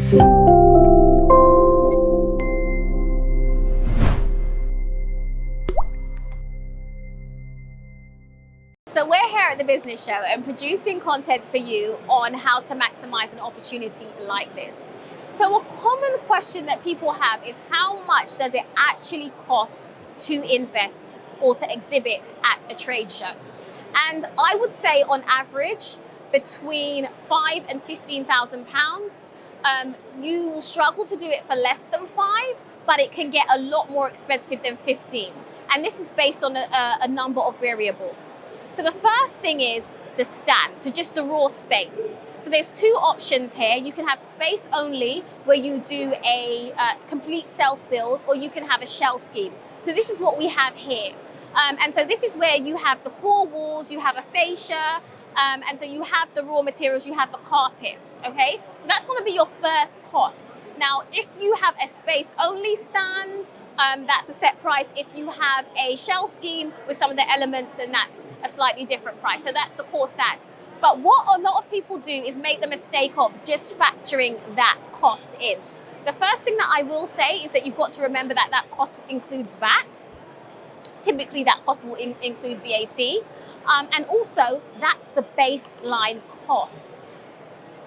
So we're here at the Business Show and producing content for you on how to maximize an opportunity like this. So a common question that people have is, how much does it actually cost to invest or to exhibit at a trade show? And I would say on average, between £5,000 and £15,000. You will struggle to do it for less than 5, but it can get a lot more expensive than 15. And this is based on a number of variables. So the first thing is the stand, so just the raw space. So there's two options here. You can have space only, where you do a complete self-build, or you can have a shell scheme. So this is what we have here. And so this is where you have the 4 walls, you have a fascia, and so you have the raw materials, you have the carpet, okay? So that's gonna be your first cost. Now, if you have a space only stand, that's a set price. If you have a shell scheme with some of the elements, then that's a slightly different price. So that's the core stand. But what a lot of people do is make the mistake of just factoring that cost in. The first thing that I will say is that you've got to remember that that cost includes VAT. Typically that cost will include VAT. And also that's the baseline cost.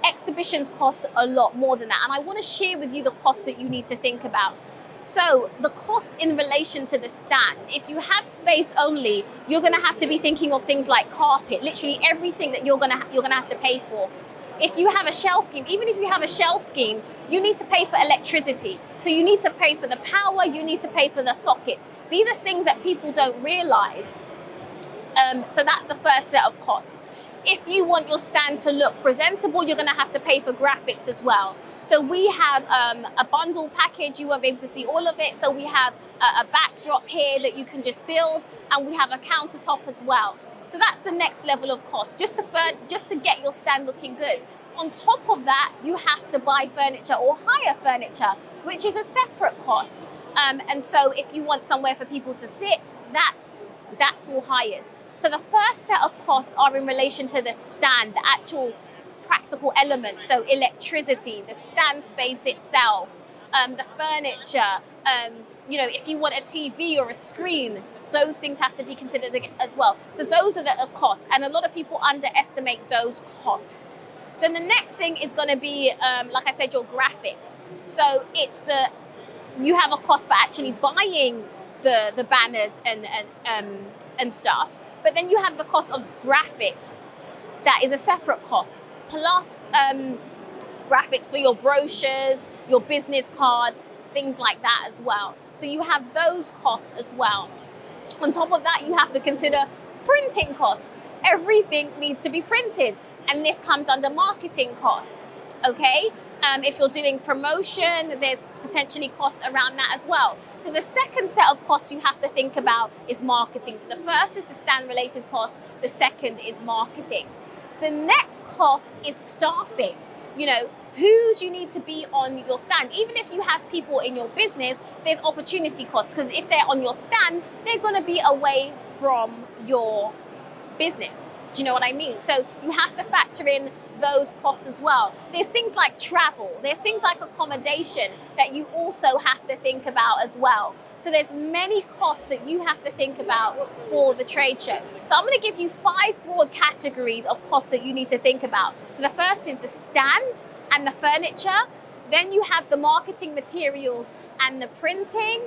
Exhibitions cost a lot more than that. And I want to share with you the costs that you need to think about. So the costs in relation to the stand, if you have space only, you're going to have to be thinking of things like carpet, literally everything that you're going to have to pay for. If you have a shell scheme, even if you have a shell scheme, you need to pay for electricity. So you need to pay for the power, you need to pay for the sockets. These are things that people don't realize. So that's the first set of costs. If you want your stand to look presentable, you're going to have to pay for graphics as well. So we have a bundle package. You won't be able to see all of it. So we have a backdrop here that you can just build, and we have a countertop as well. So that's the next level of cost, just to get your stand looking good. On top of that, you have to buy furniture or hire furniture, which is a separate cost. And so if you want somewhere for people to sit, that's all hired. So the first set of costs are in relation to the stand, the actual practical elements. So electricity, the stand space itself, the furniture, if you want a TV or a screen, those things have to be considered as well. So those are the costs, and a lot of people underestimate those costs. Then the next thing is going to be, like I said, your graphics. So you have a cost for actually buying the banners and stuff, but then you have the cost of graphics. That is a separate cost, plus graphics for your brochures, your business cards, things like that as well. So you have those costs as well. On top of that, you have to consider printing costs. Everything needs to be printed, and this comes under marketing costs, okay? If you're doing promotion, there's potentially costs around that as well. So the second set of costs you have to think about is marketing. So the first is the stand-related costs, the second is marketing. The next cost is staffing. Who do you need to be on your stand? Even if you have people in your business, there's opportunity costs, because if they're on your stand, they're going to be away from your business. Do you know what I mean? So you have to factor in those costs as well. There's things like travel, there's things like accommodation that you also have to think about as well. So there's many costs that you have to think about for the trade show. So I'm going to give you 5 broad categories of costs that you need to think about. So the first is the stand and the furniture. Then you have the marketing materials and the printing.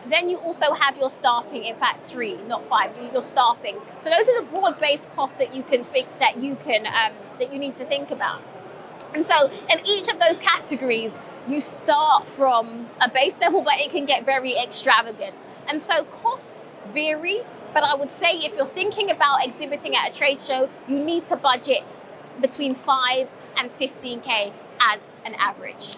Then you also have your staffing. In fact, 3, not 5. Your staffing. So those are the broad-based costs that you need to think about. And so in each of those categories, you start from a base level, but it can get very extravagant. And so costs vary. But I would say if you're thinking about exhibiting at a trade show, you need to budget between 5 and 15K as an average.